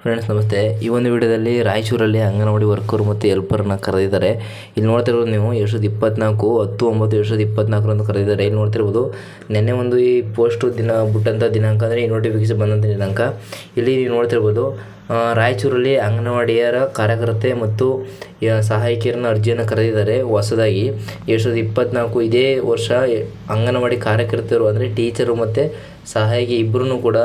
Friends ನಮಸ್ತೆ. ಈ ಒಂದು ವಿಡಿಯೋದಲ್ಲಿ ರಾಯಚೂರಲ್ಲಿ ಅಂಗನವಾಡಿ ವರ್ಕರ್ ಮತ್ತು ಹೆಲ್ಪರ್ನ ಕರೆದಿದ್ದಾರೆ. ಇಲ್ಲಿ ನೋಡ್ತಿರೋದು ನೀವು 2024 ಕರೆದಿದ್ದಾರೆ. ಇಲ್ಲಿ ನೋಡ್ತಿರ್ಬೋದು ನಿನ್ನೆ ಒಂದು ಈ ಪೋಸ್ಟ್ ದಿನ ಬಿಟ್ಟಂಥ ದಿನಾಂಕ ಅಂದರೆ ಈ ನೋಟಿಫಿಕೇಶನ್ ಬಂದಂಥ ದಿನಾಂಕ. ಇಲ್ಲಿ ನೀವು ನೋಡ್ತಿರ್ಬೋದು ರಾಯಚೂರಲ್ಲಿ ಅಂಗನವಾಡಿಯರ ಕಾರ್ಯಕರ್ತೆ ಮತ್ತು ಸಹಾಯಕಿಯರನ್ನ ಅರ್ಜಿಯನ್ನು ಕರೆದಿದ್ದಾರೆ. ಹೊಸದಾಗಿ 2024 ಇದೇ ವರ್ಷ ಅಂಗನವಾಡಿ ಕಾರ್ಯಕರ್ತರು ಅಂದರೆ ಟೀಚರು ಮತ್ತು ಸಹಾಯಕಿ ಇಬ್ಬರೂ ಕೂಡ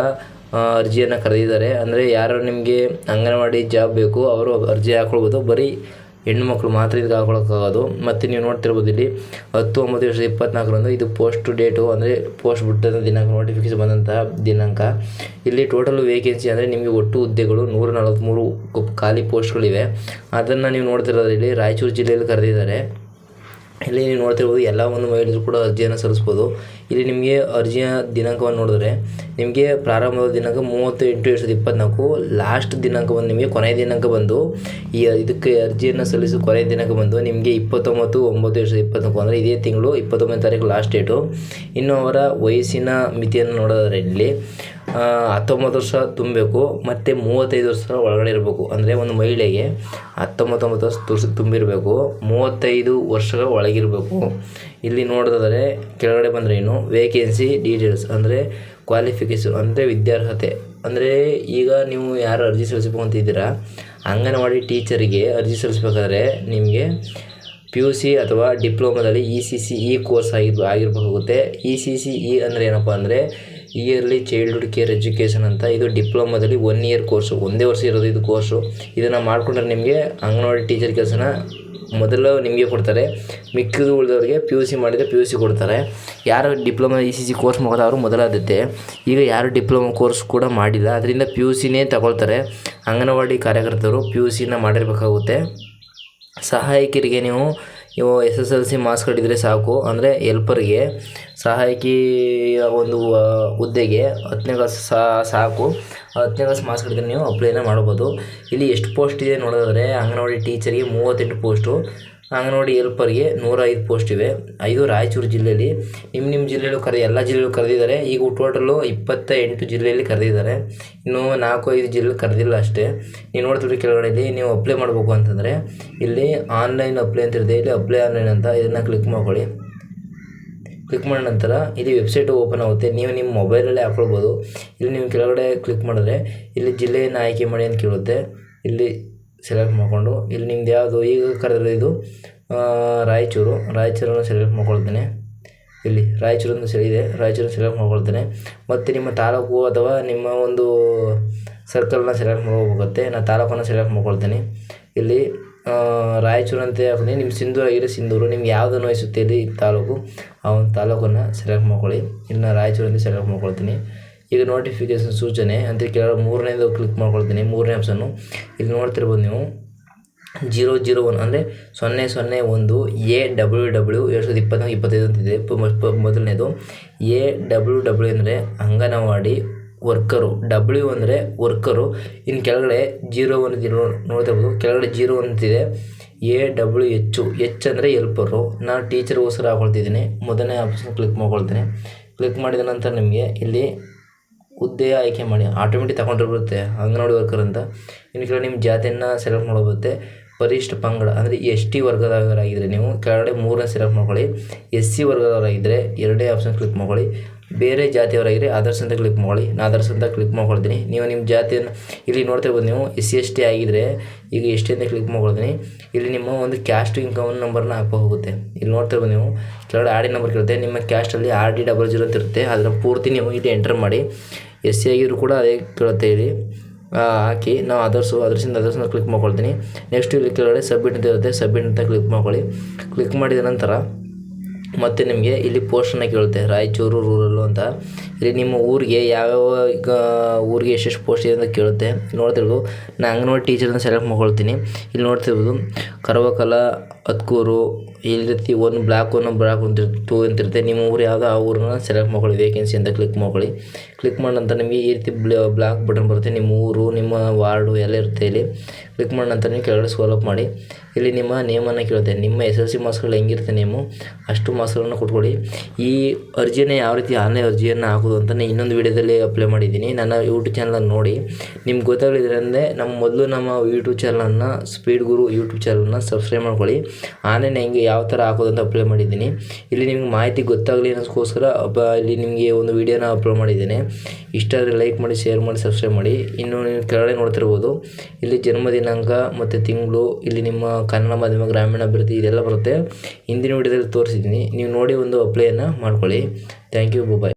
ಅರ್ಜಿಯನ್ನು ಕರೆದಿದ್ದಾರೆ. ಅಂದರೆ ಯಾರು ನಿಮಗೆ ಅಂಗನವಾಡಿ ಜಾಬ್ ಬೇಕು ಅವರು ಅರ್ಜಿ ಹಾಕ್ಕೊಳ್ಬೋದು. ಬರೀ ಹೆಣ್ಣು ಮಕ್ಕಳು ಮಾತ್ರ ಇದಕ್ಕೆ ಹಾಕ್ಕೊಳಕ್ಕಾಗೋದು. ಮತ್ತು ನೀವು ನೋಡ್ತಿರ್ಬೋದು ಇಲ್ಲಿ 10/9/2024 ಇದು ಪೋಸ್ಟ್ ಡೇಟು ಅಂದರೆ ಪೋಸ್ಟ್ ಬಿಟ್ಟಂಥ ದಿನಾಂಕ, ನೋಟಿಫಿಕೇಶನ್ ಬಂದಂತಹ ದಿನಾಂಕ. ಇಲ್ಲಿ ಟೋಟಲ್ ವೇಕೆನ್ಸಿ ಅಂದರೆ ನಿಮಗೆ ಒಟ್ಟು ಹುದ್ದೆಗಳು 143 ಖಾಲಿ ಪೋಸ್ಟ್ಗಳಿವೆ. ಅದನ್ನು ನೀವು ನೋಡ್ತಿರೋದು ಇಲ್ಲಿ ರಾಯಚೂರು ಜಿಲ್ಲೆಯಲ್ಲಿ ಕರೆದಿದ್ದಾರೆ. ಇಲ್ಲಿ ನೀವು ನೋಡ್ತಿರ್ಬೋದು ಎಲ್ಲ ಒಂದು ಮಹಿಳೆಯರು ಕೂಡ ಅರ್ಜಿಯನ್ನು ಸಲ್ಲಿಸ್ಬೋದು. ಇಲ್ಲಿ ನಿಮಗೆ ಅರ್ಜಿಯ ದಿನಾಂಕವನ್ನು ನೋಡಿದ್ರೆ ನಿಮಗೆ ಪ್ರಾರಂಭದ ದಿನಾಂಕ 30/8/2024, ಲಾಸ್ಟ್ ದಿನಾಂಕ ಬಂದು ನಿಮಗೆ ಕೊನೆಯ ದಿನಾಂಕ ಬಂದು ಇದಕ್ಕೆ ಅರ್ಜಿಯನ್ನು ಸಲ್ಲಿಸೋ ಕೊನೆಯ ದಿನಾಂಕ ಬಂದು ನಿಮಗೆ 29/9/2024 ಅಂದರೆ ಇದೇ ತಿಂಗಳು 29ನೇ ತಾರೀಕು ಲಾಸ್ಟ್ ಡೇಟು. ಇನ್ನು ಅವರ ವಯಸ್ಸಿನ ಮಿತಿಯನ್ನು ನೋಡೋದ್ರೆ ಇಲ್ಲಿ 19 ವರ್ಷ ತುಂಬಬೇಕು ಮತ್ತು 35 ವರ್ಷ ಒಳಗಡೆ ಇರಬೇಕು. ಅಂದರೆ ಒಂದು ಮಹಿಳೆಗೆ 19 ವರ್ಷ ತುಂಬಿರಬೇಕು, 35 ವರ್ಷಗಳ ಒಳಗಿರಬೇಕು. ಇಲ್ಲಿ ನೋಡಿದ್ರೆ ಕೆಳಗಡೆ ಬಂದರೆ ಇನ್ನು ವೇಕೆನ್ಸಿ ಡೀಟೇಲ್ಸ್ ಅಂದರೆ ಕ್ವಾಲಿಫಿಕೇಷನ್ ಅಂದರೆ ವಿದ್ಯಾರ್ಹತೆ. ಅಂದರೆ ಈಗ ನೀವು ಯಾರು ಅರ್ಜಿ ಸಲ್ಲಿಸಬೇಕು ಅಂತಿದ್ದೀರಾ ಅಂಗನವಾಡಿ ಟೀಚರಿಗೆ ಅರ್ಜಿ ಸಲ್ಲಿಸಬೇಕಾದ್ರೆ ನಿಮಗೆ PUC ಅಥವಾ ಡಿಪ್ಲೊಮಾದಲ್ಲಿ ECCE ಕೋರ್ಸ್ ಆಗಿರಬೇಕಾಗುತ್ತೆ. ECCE ಅಂದರೆ ಏನಪ್ಪ ಅಂದರೆ ಇಯರ್ಲಿ ಚೈಲ್ಡ್ಹುಡ್ ಕೇರ್ ಎಜುಕೇಷನ್ ಅಂತ. ಇದು ಡಿಪ್ಲೊಮಾದಲ್ಲಿ 1 ಇಯರ್ ಕೋರ್ಸು, ಒಂದೇ ವರ್ಷ ಇರೋದು ಇದು ಕೋರ್ಸು. ಇದನ್ನು ಮಾಡಿಕೊಂಡ್ರೆ ನಿಮಗೆ ಅಂಗನವಾಡಿ ಟೀಚರ್ ಕೆಲಸನ ಮೊದಲು ನಿಮಗೆ ಕೊಡ್ತಾರೆ. ಮಿಕ್ಕಿದು ಉಳಿದವರಿಗೆ PUC ಮಾಡಿದರೆ PUC ಕೊಡ್ತಾರೆ. ಯಾರು ಡಿಪ್ಲೊಮಾ ECC ಕೋರ್ಸ್ ಮಾಡೋದು ಅವರು ಮೊದಲ ಆದ್ಯತೆ. ಈಗ ಯಾರು ಡಿಪ್ಲೊಮಾ ಕೋರ್ಸ್ ಕೂಡ ಮಾಡಿಲ್ಲ ಅದರಿಂದ PUCನೇ ತಗೊಳ್ತಾರೆ. ಅಂಗನವಾಡಿ ಕಾರ್ಯಕರ್ತರು PUCನ ಮಾಡಿರಬೇಕಾಗುತ್ತೆ. ಸಹಾಯಕರಿಗೆ ನೀವು SSLC ಮಾರ್ಕ್ಸ್ ಕಾರ್ಡ್ ಇದ್ದರೆ ಸಾಕು. ಅಂದರೆ ಹೆಲ್ಪರ್ಗೆ ಸಹಾಯಕಿ ಒಂದು ಹುದ್ದೆಗೆ 10ನೇ ಕ್ಲಾಸ್ ಸಾಕು. 10ನೇ ಕ್ಲಾಸ್ ಮಾರ್ಕ್ಸ್ ಕಾರ್ಡ್ ಇದ್ದರೆ ನೀವು ಅಪ್ಲೈನ ಮಾಡ್ಬೋದು. ಇಲ್ಲಿ ಎಷ್ಟು ಪೋಸ್ಟ್ ಇದೆ ನೋಡೋದಾದರೆ ಅಂಗನವಾಡಿ ಟೀಚರಿಗೆ 38 ಪೋಸ್ಟು, ಅಂಗನವಾಡಿ ಹೆಲ್ಪರ್ಗೆ 105 ಪೋಸ್ಟ್ ಇವೆ. ಇದು ರಾಯಚೂರು ಜಿಲ್ಲೆಯಲ್ಲಿ. ನಿಮ್ಮ ಜಿಲ್ಲೆಯಲ್ಲೂ ಎಲ್ಲ ಜಿಲ್ಲೆಯಲ್ಲೂ ಕರೆದಿದ್ದಾರೆ. ಈಗ ಟೋಟಲು 28 ಜಿಲ್ಲೆಯಲ್ಲಿ ಕರೆದಿದ್ದಾರೆ. ಇನ್ನು 4-5 ಜಿಲ್ಲೆ ಕರೆದಿಲ್ಲ ಅಷ್ಟೇ. ನೀವು ನೋಡ್ತೀವಿ ಕೆಳಗಡೆಯಲ್ಲಿ ನೀವು ಅಪ್ಲೈ ಮಾಡಬೇಕು ಅಂತಂದರೆ ಇಲ್ಲಿ ಆನ್ಲೈನ್ ಅಪ್ಲೈ ಅಂತ ಇರುತ್ತೆ. ಇಲ್ಲಿ ಅಪ್ಲೈ ಆನ್ಲೈನ್ ಅಂತ ಇದನ್ನು ಕ್ಲಿಕ್ ಮಾಡ್ಕೊಳ್ಳಿ. ಕ್ಲಿಕ್ ಮಾಡಿದ ನಂತರ ಇಲ್ಲಿ ವೆಬ್ಸೈಟ್ ಓಪನ್ ಆಗುತ್ತೆ. ನೀವು ನಿಮ್ಮ ಮೊಬೈಲಲ್ಲೇ ಹಾಕ್ಕೊಳ್ಬೋದು. ಇಲ್ಲಿ ನೀವು ಕೆಳಗಡೆ ಕ್ಲಿಕ್ ಮಾಡಿದ್ರೆ ಇಲ್ಲಿ ಜಿಲ್ಲೆಯನ್ನು ಆಯ್ಕೆ ಮಾಡಿ ಅಂತ ಕೇಳುತ್ತೆ. ಇಲ್ಲಿ ಸೆಲೆಕ್ಟ್ ಮಾಡಿಕೊಂಡು ಇಲ್ಲಿ ನಿಮ್ದು ಯಾವುದು ಈಗ ಕರೆದಿರೋದು ರಾಯಚೂರನ್ನು ಸೆಲೆಕ್ಟ್ ಮಾಡ್ಕೊಳ್ತೇನೆ. ಇಲ್ಲಿ ರಾಯಚೂರನ್ನು ರಾಯಚೂರನ್ನು ಸೆಲೆಕ್ಟ್ ಮಾಡ್ಕೊಳ್ತೇನೆ. ಮತ್ತು ನಿಮ್ಮ ತಾಲೂಕು ಅಥವಾ ನಿಮ್ಮ ಒಂದು ಸರ್ಕಲ್ನ ಸೆಲೆಕ್ಟ್ ಮಾಡ್ಕೋಬೇಕಾಗುತ್ತೆ. ನಾನು ತಾಲೂಕನ್ನು ಸೆಲೆಕ್ಟ್ ಮಾಡ್ಕೊಳ್ತೀನಿ. ಇಲ್ಲಿ ರಾಯಚೂರು ಅಂತ ಹಾಕಿದ್ರೆ ನಿಮ್ಮ ಸಿಂಧೂರು ಆಗಿರೋ ಸಿಂಧೂರು, ನಿಮ್ಗೆ ಯಾವುದನ್ನು ವಹಿಸುತ್ತೆ ಇಲ್ಲಿ ತಾಲೂಕು ಆ ಒಂದು ತಾಲೂಕನ್ನು ಸೆಲೆಕ್ಟ್ ಮಾಡ್ಕೊಳ್ಳಿ. ಇಲ್ಲಿ ನಾನು ರಾಯಚೂರು ಅಂತ ಸೆಲೆಕ್ಟ್ ಮಾಡ್ಕೊಳ್ತೀನಿ. ಈಗ ನೋಟಿಫಿಕೇಷನ್ ಸೂಚನೆ ಅಂತ ಕೆಳಗಡೆ 3ನೇದು ಕ್ಲಿಕ್ ಮಾಡ್ಕೊಳ್ತೀನಿ. 3ನೇ ಆಪ್ಷನ್ನು ಇಲ್ಲಿ ನೋಡ್ತಿರ್ಬೋದು ನೀವು 001 ಅಂದರೆ 001 AWW 2024-25 ಅಂತಿದೆ. ಮೊದಲನೇದು AWW ಅಂದರೆ ಅಂಗನವಾಡಿ ವರ್ಕರು, W ಅಂದರೆ ವರ್ಕರು. ಇನ್ನು ಕೆಳಗಡೆ 01 ನೋಡ್ತಿರ್ಬೋದು. ಕೆಳಗಡೆ 01 ಅಂತಿದೆ. AWH ಅಂದರೆ ಹೆಲ್ಪರು. ನಾನು ಟೀಚರ್ಗೋಸ್ಕರ ಹಾಕೊಳ್ತಿದ್ದೀನಿ. ಮೊದಲನೇ ಆಪ್ಷನ್ ಕ್ಲಿಕ್ ಮಾಡ್ಕೊಳ್ತೀನಿ. ಕ್ಲಿಕ್ ಮಾಡಿದ ನಂತರ ನಿಮಗೆ ಇಲ್ಲಿ ಹುದ್ದೆಯ ಆಯ್ಕೆ ಮಾಡಿ ಆಟೋಮೆಟಿಕ್ ತಗೊಂಡಿರುತ್ತೆ ಅಂಗನವಾಡಿ ವರ್ಕರ್ ಅಂತ. ಇನ್ನು ಕೆಳಗಡೆ ನಿಮ್ಮ ಜಾತಿಯನ್ನು ಸೆಲೆಕ್ಟ್ ಮಾಡಬಹುದು. ಪರಿಶಿಷ್ಟ ಪಂಗಡ ಅಂದರೆ ST ವರ್ಗದವರಾಗಿದ್ದರೆ ನೀವು ಕೆಳಗಡೆ 3ನೇ ಸೆಲೆಕ್ಟ್ ಮಾಡ್ಕೊಳ್ಳಿ. SC ವರ್ಗದವರಾಗಿದ್ದರೆ 2ನೇ ಆಪ್ಷನ್ ಕ್ಲಿಕ್ ಮಾಡ್ಕೊಳ್ಳಿ. ಬೇರೆ ಜಾತಿಯವರಾಗಿದ್ದರೆ ಅದರ್ಸ್ ಅಂತ ಕ್ಲಿಕ್ ಮಾಡ್ಕೊಳ್ಳಿ. ನಾನು ಅದರ್ಸ್ ಅಂತ ಕ್ಲಿಕ್ ಮಾಡ್ಕೊಳ್ತೀನಿ. ನೀವು ನಿಮ್ಮ ಜಾತಿಯನ್ನು ಇಲ್ಲಿ ನೋಡ್ತಿರ್ಬೋದು. ನೀವು SC/ST ಆಗಿದ್ದರೆ ಈಗ ST ಅಂತ ಕ್ಲಿಕ್ ಮಾಡ್ಕೊಳ್ತೀನಿ. ಇಲ್ಲಿ ನಿಮ್ಮ ಒಂದು ಕ್ಯಾಸ್ಟ್ ಇನ್ಕಮ್ ನಂಬರ್ನ ಹೋಗುತ್ತೆ. ಇಲ್ಲಿ ನೋಡ್ತಿರ್ಬೋದು ನೀವು ಕೆಳಗಡೆ RD ನಂಬರ್ ಕೇಳುತ್ತೆ. ನಿಮ್ಮ ಕ್ಯಾಸ್ಟಲ್ಲಿ RD00 ಅಂತ ಇರುತ್ತೆ. ಅದನ್ನು ಪೂರ್ತಿ ನೀವು ಇಲ್ಲಿ ಎಂಟರ್ ಮಾಡಿ. SC ಆಗಿದ್ರು ಕೂಡ ಅದೇ ಕೇಳುತ್ತೆ. ಇಲ್ಲಿ ಹಾಕಿ ನಾವು ಅದರ್ಸಿಂದ ಕ್ಲಿಕ್ ಮಾಡ್ಕೊಳ್ತೀನಿ. ನೆಕ್ಸ್ಟ್ ಇಲ್ಲಿ ಕೆಳಗಡೆ ಸಬ್ಮಿಟ್ ಅಂತ ಇರುತ್ತೆ. ಸಬ್ಮಿಟ್ ಅಂತ ಕ್ಲಿಕ್ ಮಾಡ್ಕೊಳ್ಳಿ. ಕ್ಲಿಕ್ ಮಾಡಿದ ನಂತರ ಮತ್ತು ನಿಮಗೆ ಇಲ್ಲಿ ಪೋಸ್ಟನ್ನು ಕೇಳುತ್ತೆ ರಾಯಚೂರು ರೂರಲ್ಲು ಅಂತ. ಇಲ್ಲಿ ನಿಮ್ಮ ಊರಿಗೆ ಯಾವ್ಯಾವ ಈಗ ಊರಿಗೆ ಎಷ್ಟೆಷ್ಟು ಪೋಸ್ಟ್ ಇದೆ ಅಂತ ಕೇಳುತ್ತೆ. ನೋಡ್ತಿರ್ಬೋದು ನಾನು ಅಂಗನವಾಡಿ ಟೀಚರ್ನ ಸೆಲೆಕ್ಟ್ ಮಾಡ್ಕೊಳ್ತೀನಿ. ಇಲ್ಲಿ ನೋಡ್ತಿರ್ಬೋದು ಕರವಕಲ, ಹತ್ಕೂರು, ಈ ರೀತಿ 1 ಬ್ಲಾಕ್ 2 ಅಂತಿರುತ್ತೆ. ನಿಮ್ಮ ಊರು ಯಾವುದೋ ಆ ಊರನ್ನ ಸೆಲೆಕ್ಟ್ ಮಾಡ್ಕೊಳ್ಳಿ. ವೇಕೆನ್ಸಿ ಅಂತ ಕ್ಲಿಕ್ ಮಾಡ್ಕೊಳ್ಳಿ. ಕ್ಲಿಕ್ ಮಾಡಿದ ನಂತರ ನಿಮಗೆ ಈ ರೀತಿ ಬ್ಲಾಕ್ ಬಟನ್ ಬರುತ್ತೆ. ನಿಮ್ಮ ಊರು, ನಿಮ್ಮ ವಾರ್ಡು ಎಲ್ಲ ಇರುತ್ತೆ. ಇಲ್ಲಿ ಕ್ಲಿಕ್ ಮಾಡಿದ ನಂತರ ನೀವು ಕೆಳಗಡೆ ಸ್ಕ್ರೋಲ್ ಅಪ್ ಮಾಡಿ. ಇಲ್ಲಿ ನಿಮ್ಮ ನೇಮನ್ನು ಕೇಳುತ್ತೆ. ನಿಮ್ಮ SSLC ಮಾರ್ಕ್ಸ್ಗಳು ಹೆಂಗಿರುತ್ತೆ ನೇಮು ಅಷ್ಟು ಮಾರ್ಕ್ಸ್ಗಳನ್ನು ಕೊಟ್ಕೊಳ್ಳಿ. ಈ ಅರ್ಜಿನ ಯಾವ ರೀತಿ ಆನ್ಲೈನ್ ಅರ್ಜಿಯನ್ನು ಹಾಕೋದು ಮಾಡ್ಬೋದು ಅಂತ ಇನ್ನೊಂದು ವೀಡಿಯೋದಲ್ಲಿ ಅಪ್ಲೈ ಮಾಡಿದ್ದೀನಿ. ನನ್ನ ಯೂಟ್ಯೂಬ್ ಚಾನಲನ್ನು ನೋಡಿ ನಿಮ್ಗೆ ಗೊತ್ತಾಗಲಿದ್ರೆ ಅಂದರೆ ನಮ್ಮ ಯೂಟ್ಯೂಬ್ ಚಾನಲನ್ನು ಸ್ಪೀಡ್ ಗುರು ಯೂಟ್ಯೂಬ್ ಚಾನಲನ್ನು ಸಬ್ಸ್ಕ್ರೈಬ್ ಮಾಡ್ಕೊಳ್ಳಿ. ಆನ್ಲೈನ್ ಹೆಂಗೆ ಯಾವ ಥರ ಹಾಕೋದು ಅಂತ ಅಪ್ಲೈ ಮಾಡಿದ್ದೀನಿ. ಇಲ್ಲಿ ನಿಮ್ಗೆ ಮಾಹಿತಿ ಗೊತ್ತಾಗಲಿ ಅನ್ನೋದಕ್ಕೋಸ್ಕರ ಇಲ್ಲಿ ನಿಮಗೆ ಒಂದು ವೀಡಿಯೋನ ಅಪ್ಲೋಡ್ ಮಾಡಿದ್ದೇನೆ. ಇಷ್ಟ ಆದರೆ ಲೈಕ್ ಮಾಡಿ, ಶೇರ್ ಮಾಡಿ, ಸಬ್ಸ್ಕ್ರೈಬ್ ಮಾಡಿ. ಇನ್ನು ನೀವು ಕೆಳಗಡೆ ನೋಡ್ತಿರ್ಬೋದು ಇಲ್ಲಿ ಜನ್ಮ ದಿನಾಂಕ ಮತ್ತು ತಿಂಗಳು, ಇಲ್ಲಿ ನಿಮ್ಮ ಕನ್ನಡ ಮಾಧ್ಯಮ ಗ್ರಾಮೀಣಾಭಿವೃದ್ಧಿ ಇದೆಲ್ಲ ಬರುತ್ತೆ. ಹಿಂದಿನ ವೀಡಿಯೋದಲ್ಲಿ ತೋರಿಸಿದ್ದೀನಿ, ನೀವು ನೋಡಿ ಒಂದು ಅಪ್ಲೈಯನ್ನು ಮಾಡ್ಕೊಳ್ಳಿ. Thank you, bye.